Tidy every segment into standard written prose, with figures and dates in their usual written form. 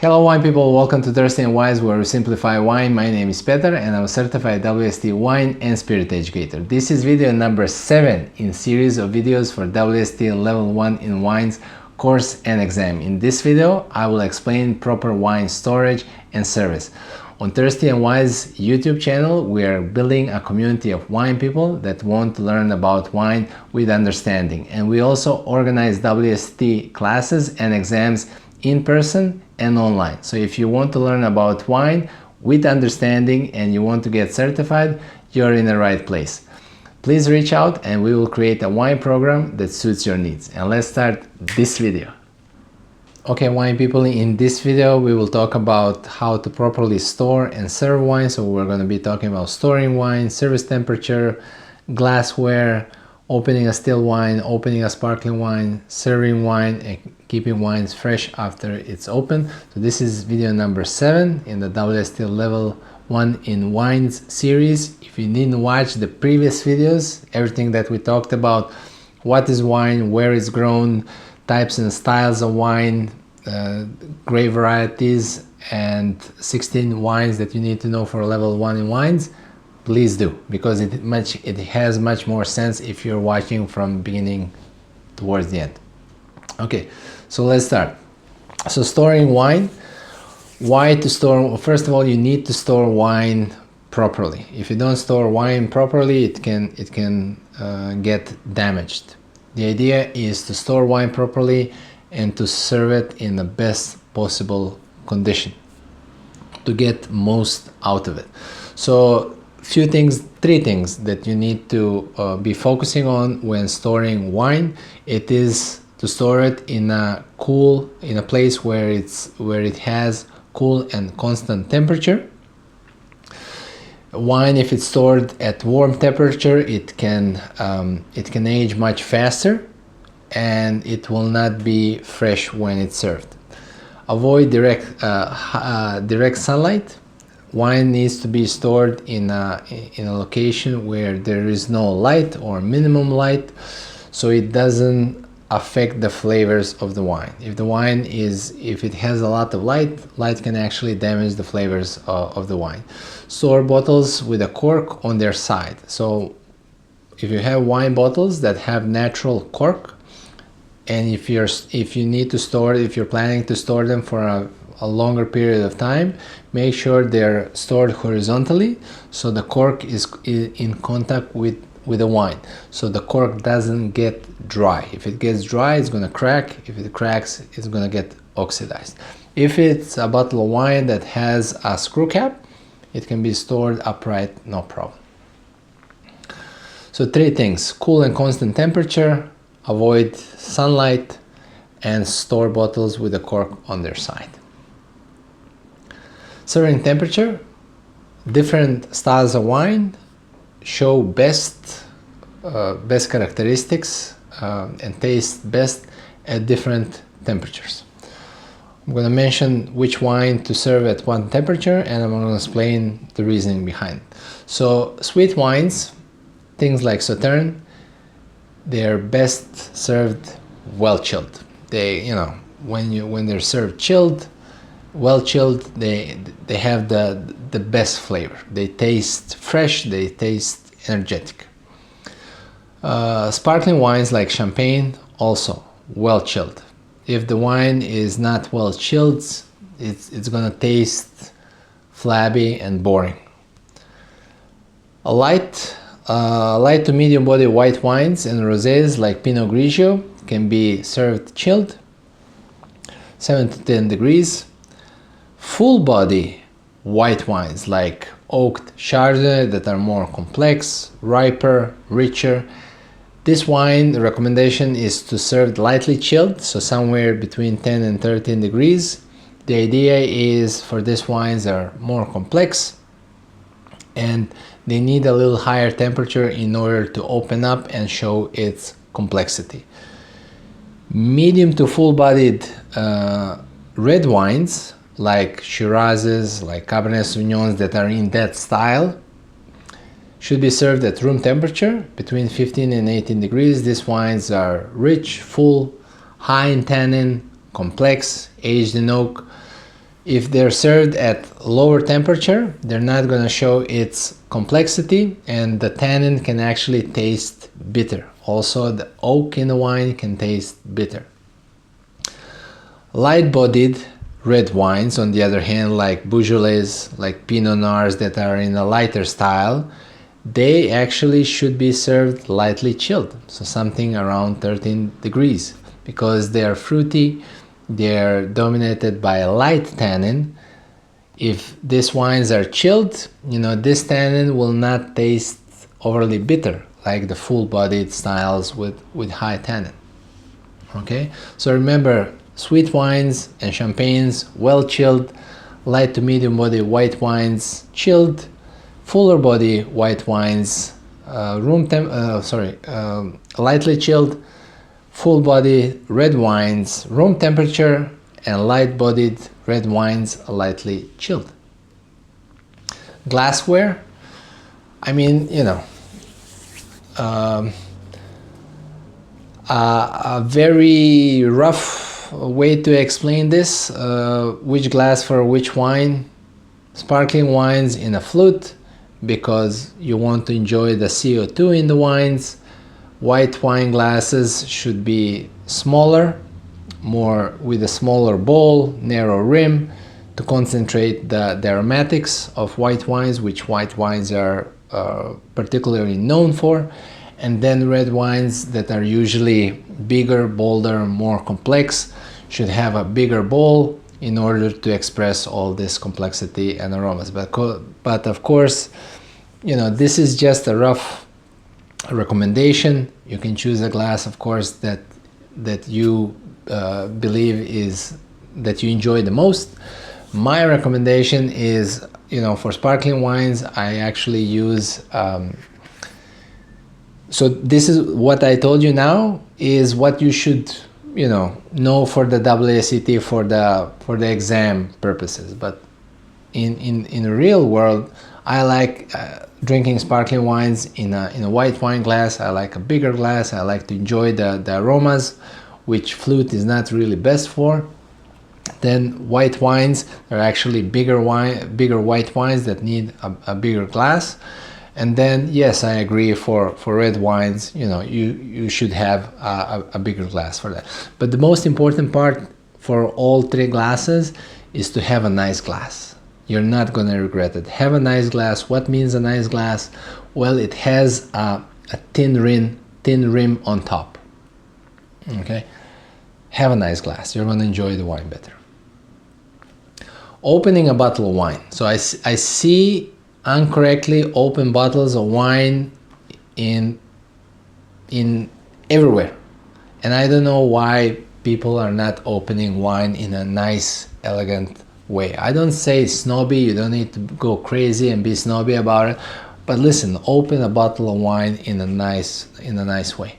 Hello wine people, welcome to Thirsty and Wise, where we simplify wine. My name is Peter and I'm a certified WSET wine and spirit educator. This is video number 7 in series of videos for WSET Level 1 in wines course and exam. In this video, I will explain proper wine storage and service. On Thirsty and Wise YouTube channel, we are building a community of wine people that want to learn about wine with understanding. And we also organize WSET classes and exams in person and online. So if you want to learn about wine with understanding and you want to get certified, you're in the right place. Please reach out and we will create a wine program that suits your needs. And let's start this video. Okay, wine people, in this video we will talk about how to properly store and serve wine. So we're going to be talking about storing wine, service temperature, glassware, opening a still wine, opening a sparkling wine, serving wine, and keeping wines fresh after it's open. So this is video number 7 in the WSET Level 1 in Wines series. If you didn't watch the previous videos, everything that we talked about, what is wine, where it's grown, types and styles of wine, grape varieties, and 16 wines that you need to know for level 1 in wines, please do, because it has much more sense if you're watching from beginning towards the end. Okay, so let's start. So storing wine. Why to store? First of all, you need to store wine properly. If you don't store wine properly, it can get damaged. The idea is to store wine properly and to serve it in the best possible condition to get most out of it. So three things that you need to be focusing on when storing wine. It is to store it in a place where it has cool and constant temperature. Wine, if it's stored at warm temperature, it can age much faster and it will not be fresh when it's served. Avoid direct sunlight. Wine needs to be stored in a location where there is no light or minimum light, so it doesn't affect the flavors of the wine. If it has a lot of light can actually damage the flavors of the wine. Store bottles with a cork on their side. So if you have wine bottles that have natural cork, and if you're planning to store them for a longer period of time, make sure they're stored horizontally so the cork is in contact with the wine, so the cork doesn't get dry. If it gets dry, it's going to crack. If it cracks, it's going to get oxidized. If it's a bottle of wine that has a screw cap, it can be stored upright, no problem. So 3 things: cool and constant temperature, avoid sunlight, and store bottles with a cork on their side. Serving temperature. Different styles of wine show best characteristics and taste best at different temperatures. I'm going to mention which wine to serve at what temperature, and I'm going to explain the reasoning behind it. So sweet wines, things like Sauterne, they're best served well chilled. When they're served chilled, well chilled, they have the best flavor. They taste fresh, they taste energetic. Sparkling wines like champagne, also well chilled. If the wine is not well chilled, it's gonna taste flabby and boring. Light to medium body white wines and rosés like Pinot Grigio can be served chilled, 7 to 10 degrees. Full body white wines like oaked Chardonnay that are more complex, riper, richer. This wine, the recommendation is to serve lightly chilled, so somewhere between 10 and 13 degrees. The idea is for these wines are more complex and they need a little higher temperature in order to open up and show its complexity. Medium to full-bodied red wines like Shirazes, like Cabernet Sauvignons that are in that style should be served at room temperature between 15 and 18 degrees. These wines are rich, full, high in tannin, complex, aged in oak, If they're served at lower temperature, they're not going to show its complexity, and the tannin can actually taste bitter. Also, the oak in the wine can taste bitter. Light-bodied red wines, on the other hand, like Beaujolais, like Pinot Noirs that are in a lighter style, they actually should be served lightly chilled, so something around 13 degrees, because they are fruity, they're dominated by a light tannin. If these wines are chilled, this tannin will not taste overly bitter like the full-bodied styles with high tannin. Okay, so remember, sweet wines and champagnes well chilled, light to medium body white wines chilled, fuller body white wines lightly chilled, full body red wines room temperature, and light bodied red wines lightly chilled. Glassware, I mean, a very rough way to explain this, which glass for which wine. Sparkling wines in a flute, because you want to enjoy the CO2 in the wines. White wine glasses should be smaller, more with a smaller bowl, narrow rim, to concentrate the aromatics of white wines, which white wines are particularly known for. And then red wines that are usually bigger, bolder, more complex should have a bigger bowl in order to express all this complexity and aromas. But of course, this is just a rough recommendation. You can choose a glass, of course, that you believe is that you enjoy the most. My recommendation is, for sparkling wines, I actually use so this is what I told you now is what you should know for the WSET for the exam purposes. But in the real world, I like drinking sparkling wines in a white wine glass. I like a bigger glass. I like to enjoy the aromas, which flute is not really best for. Then white wines are actually bigger white wines that need a bigger glass. And then, yes, I agree, for red wines, you should have a bigger glass for that. But the most important part for all three glasses is to have a nice glass. You're not going to regret it. Have a nice glass. What means a nice glass? Well, it has a thin rim on top. Okay? Have a nice glass. You're going to enjoy the wine better. Opening a bottle of wine. So I see incorrectly open bottles of wine in everywhere, and I don't know why people are not opening wine in a nice, elegant way. I don't say snobby. You don't need to go crazy and be snobby about it, but listen, open a bottle of wine in a nice way.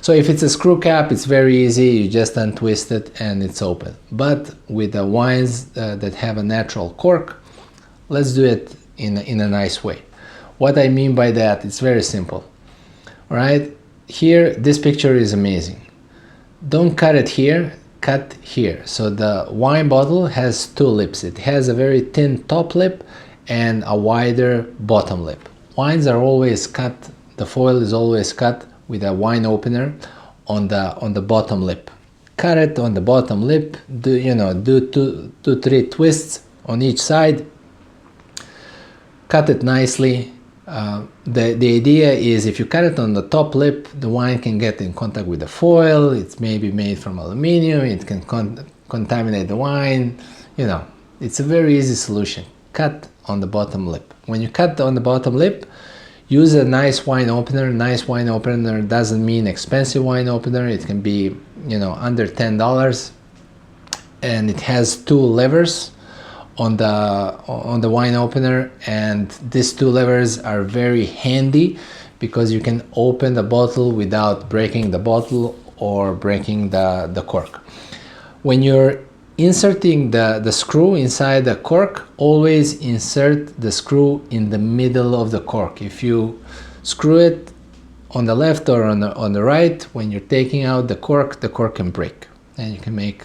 So if it's a screw cap, it's very easy. You just untwist it and it's open. But with the wines that have a natural cork, let's do it in a nice way. What I mean by that, it's very simple. All right, here, this picture is amazing. Don't cut it here, cut here. So the wine bottle has two lips. It has a very thin top lip and a wider bottom lip. Wines are always cut, the foil is always cut with a wine opener on the bottom lip. Cut it on the bottom lip, do two, three twists on each side. Cut it nicely. The idea is, if you cut it on the top lip, the wine can get in contact with the foil. It's maybe made from aluminum. It can contaminate the wine. It's a very easy solution. Cut on the bottom lip. When you cut on the bottom lip, use a nice wine opener. Nice wine opener doesn't mean expensive wine opener. It can be, under $10, and it has two levers on the wine opener, and these two levers are very handy because you can open the bottle without breaking the bottle or breaking the cork. When you're inserting the screw inside the cork, always insert the screw in the middle of the cork. If you screw it on the left or on the right, when you're taking out the cork can break and you can make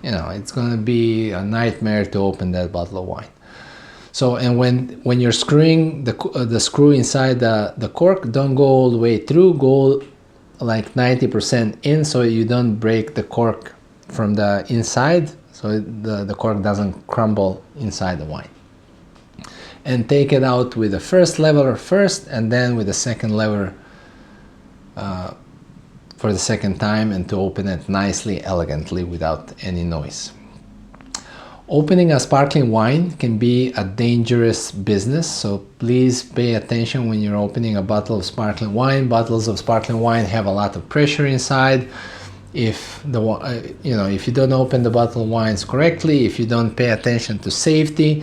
it's gonna be a nightmare to open that bottle of wine. So, and when you're screwing the screw inside the cork, don't go all the way through, go like 90% in, so you don't break the cork from the inside, so the cork doesn't crumble inside the wine. And take it out with the first lever first, and then with the second lever for the second time, and to open it nicely, elegantly, without any noise. Opening a sparkling wine can be a dangerous business, so please pay attention when you're opening a bottle of sparkling wine. Bottles of sparkling wine have a lot of pressure inside. If if you don't open the bottle of wines correctly, if you don't pay attention to safety,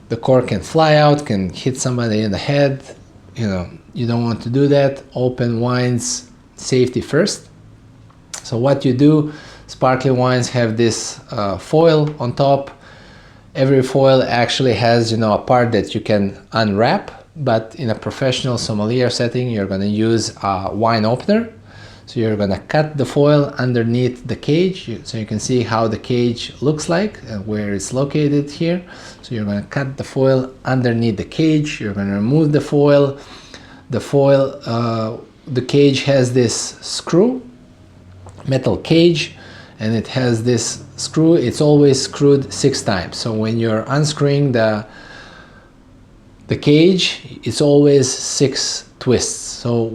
the cork can fly out, can hit somebody in the head. You don't want to do that. Open wines, safety first. So what you do, sparkling wines have this foil on top. Every foil actually has a part that you can unwrap, but in a professional sommelier setting, you're going to use a wine opener. So you're going to cut the foil underneath the cage, so you can see how the cage looks like and where it's located here. So you're going to cut the foil underneath the cage. You're going to remove the foil. The cage has this screw, metal cage, and it has this screw. It's always screwed 6 times. So when you're unscrewing the cage, it's always 6 twists. So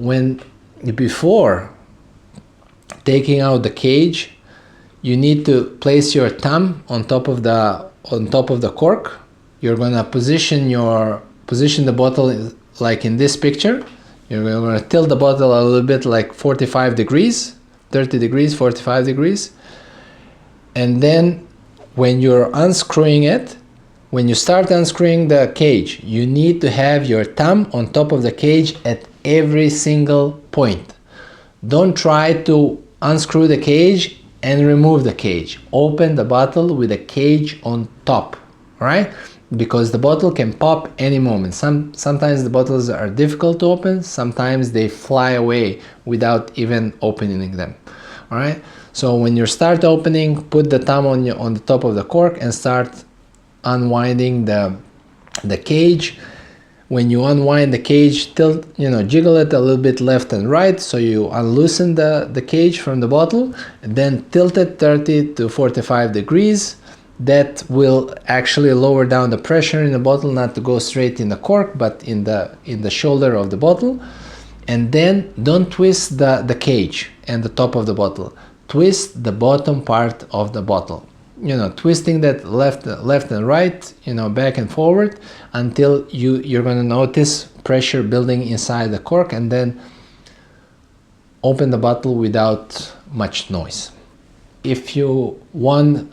before taking out the cage, you need to place your thumb on top of the cork. You're gonna position the bottle like in this picture. You're gonna tilt the bottle a little bit, like 45 degrees, 30 degrees, 45 degrees. And then when you're unscrewing it, when you start unscrewing the cage, you need to have your thumb on top of the cage at every single point. Don't try to unscrew the cage and remove the cage. Open the bottle with the cage on top, all right? Because the bottle can pop any moment. Sometimes the bottles are difficult to open, sometimes they fly away without even opening them, all right? So when you start opening, put the thumb on the top of the cork and start unwinding the cage. When you unwind the cage, jiggle it a little bit left and right, so you unloosen the cage from the bottle, and then tilt it 30 to 45 degrees. That will actually lower down the pressure in the bottle, not to go straight in the cork, but in the shoulder of the bottle. And then don't twist the cage and the top of the bottle. Twist the bottom part of the bottle. Twisting that left and right, back and forward, until you're going to notice pressure building inside the cork, and then open the bottle without much noise. If you won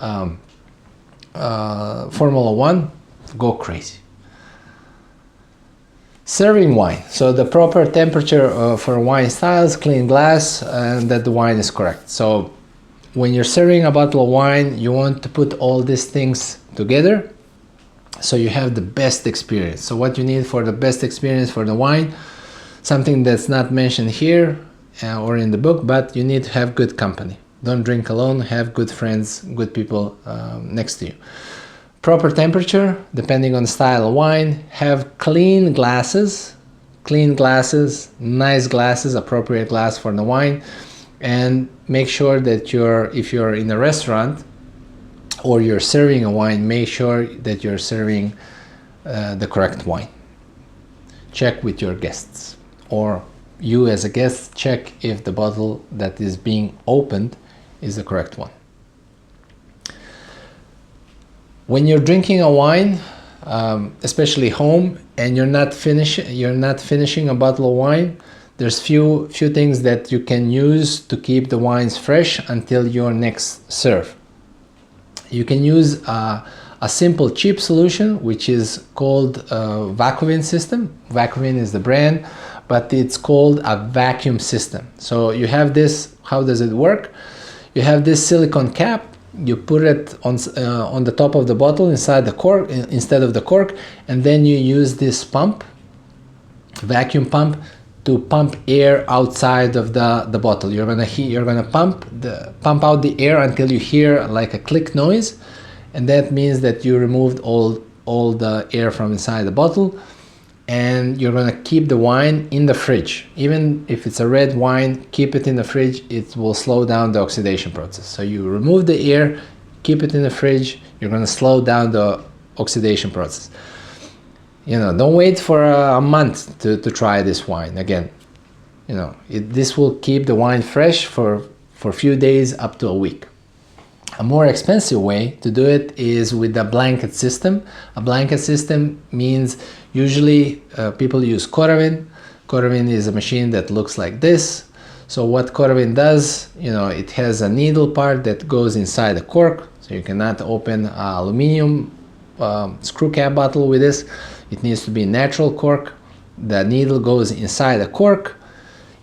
Formula 1, go crazy. Serving wine. So the proper temperature for wine styles, clean glass, and that the wine is correct. So when you're serving a bottle of wine, you want to put all these things together so you have the best experience. So what you need for the best experience for the wine, something that's not mentioned here or in the book, but you need to have good company. Don't drink alone, have good friends, good people next to you. Proper temperature, depending on the style of wine. Have clean glasses, nice glasses, appropriate glass for the wine. And make sure that if you're in a restaurant or you're serving a wine, make sure that you're serving the correct wine. Check with your guests, or you as a guest, check if the bottle that is being opened is the correct one. When you're drinking a wine, especially home, and you're not finishing a bottle of wine, there's few things that you can use to keep the wines fresh until your next serve. You can use a simple cheap solution, which is called Vacuum system. Vacuum is the brand, but it's called a vacuum system. So you have this. How does it work? You have this silicone cap. You put it on the top of the bottle inside the cork, instead of the cork, and then you use this pump, vacuum pump, to pump air outside of the bottle. You're gonna pump out the air until you hear like a click noise, and that means that you removed all the air from inside the bottle. And you're gonna keep the wine in the fridge. Even if it's a red wine, keep it in the fridge. It will slow down the oxidation process. So you remove the air, keep it in the fridge. You're gonna slow down the oxidation process. You know, don't wait for a month to try this wine again. You know, this will keep the wine fresh for a few days up to a week. A more expensive way to do it is with a blanket system. A blanket system means usually people use Coravin. Coravin is a machine that looks like this. So what Coravin does, you know, it has a needle part that goes inside the cork. So you cannot open an aluminum screw cap bottle with this. It needs to be natural cork. The needle goes inside the cork.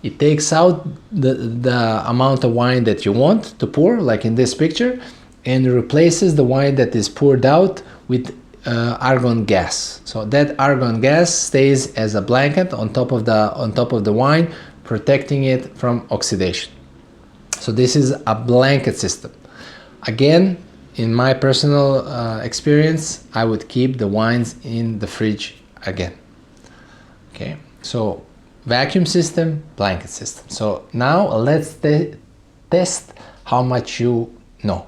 It takes out the amount of wine that you want to pour, like in this picture, and replaces the wine that is poured out with argon gas. So that argon gas stays as a blanket on top of the wine, protecting it from oxidation. So this is a blanket system. Again, in my personal experience, I would keep the wines in the fridge again. Okay, so vacuum system, blanket system. So now let's test how much you know.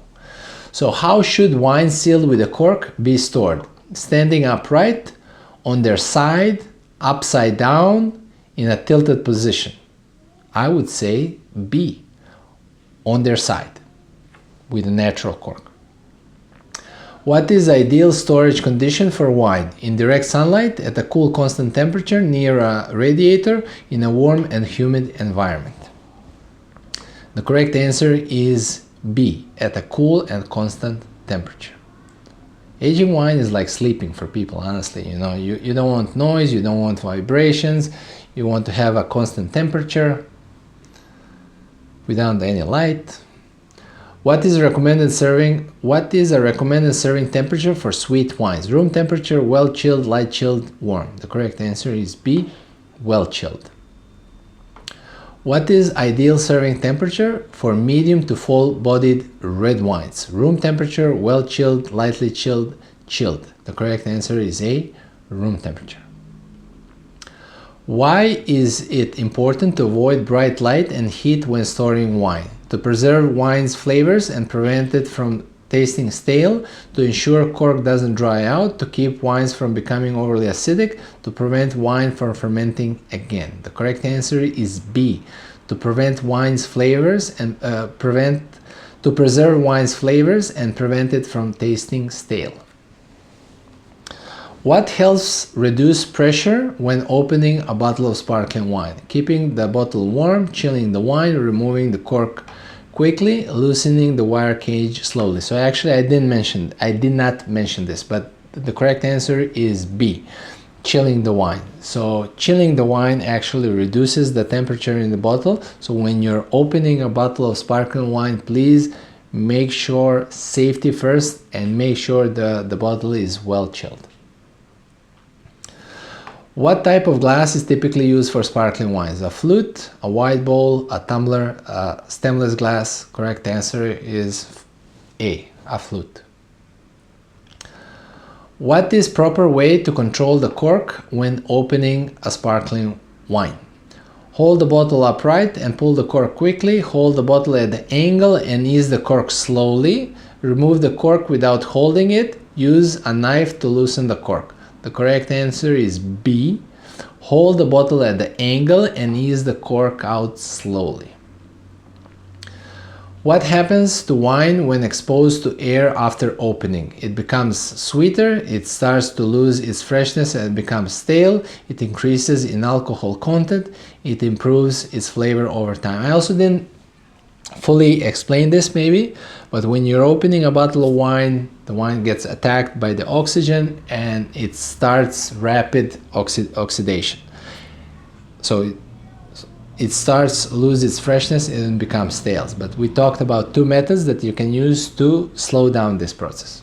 So how should wines sealed with a cork be stored? Standing upright, on their side, upside down, in a tilted position. I would say B, on their side, with a natural cork. What is ideal storage condition for wine? In direct sunlight, at a cool constant temperature, near a radiator, in a warm and humid environment. The correct answer is B, at a cool and constant temperature. Aging wine is like sleeping for people, honestly. You know, you don't want noise, you don't want vibrations, you want to have a constant temperature without any light. What is a recommended serving temperature for sweet wines? Room temperature, well chilled, light chilled, warm. The correct answer is B, well chilled. What is ideal serving temperature for medium to full-bodied red wines? Room temperature, well chilled, lightly chilled, chilled. The correct answer is A, room temperature. Why is it important to avoid bright light and heat when storing wine? To preserve wine's flavors and prevent it from tasting stale, to ensure cork doesn't dry out, to keep wines from becoming overly acidic, to prevent wine from fermenting again. The correct answer is B, to prevent wine's flavors and to preserve wine's flavors and prevent it from tasting stale. What helps reduce pressure when opening a bottle of sparkling wine? Keeping the bottle warm, chilling the wine, removing the cork quickly, loosening the wire cage slowly. So actually I did not mention this, but the correct answer is B, chilling the wine. So chilling the wine actually reduces the temperature in the bottle. So when you're opening a bottle of sparkling wine, please make sure safety first and make sure the bottle is well chilled. What type of glass is typically used for sparkling wines? A flute, a wide bowl, a tumbler, a stemless glass? Correct answer is A, a flute. What is proper way to control the cork when opening a sparkling wine? Hold the bottle upright and pull the cork quickly. Hold the bottle at the angle and ease the cork slowly. Remove the cork without holding it. Use a knife to loosen the cork. The correct answer is B. Hold the bottle at the angle and ease the cork out slowly. What happens to wine when exposed to air after opening? It becomes sweeter, it starts to lose its freshness and becomes stale, it increases in alcohol content, it improves its flavor over time. I also didn't fully explain this maybe, but when you're opening a bottle of wine, the wine gets attacked by the oxygen and it starts rapid oxidation. So it starts to lose its freshness and becomes stale. But we talked about two methods that you can use to slow down this process.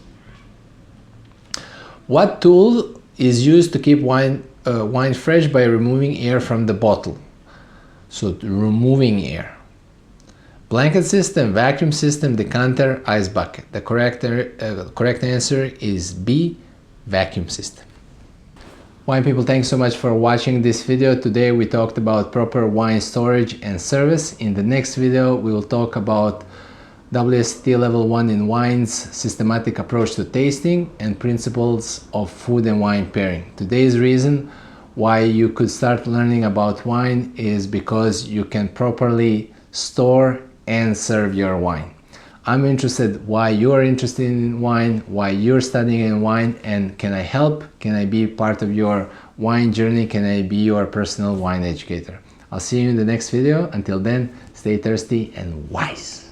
What tool is used to keep wine fresh by removing air from the bottle? so removing air. Blanket system, vacuum system, decanter, ice bucket. The correct answer is B, vacuum system. Wine people, thanks so much for watching this video. Today we talked about proper wine storage and service. In the next video we will talk about WSET Level 1 in wines, systematic approach to tasting, and principles of food and wine pairing. Today's reason why you could start learning about wine is because you can properly store and serve your wine. I'm interested why you're interested in wine, why you're studying in wine, and can I help? Can I be part of your wine journey? Can I be your personal wine educator? I'll see you in the next video. Until then, stay thirsty and wise.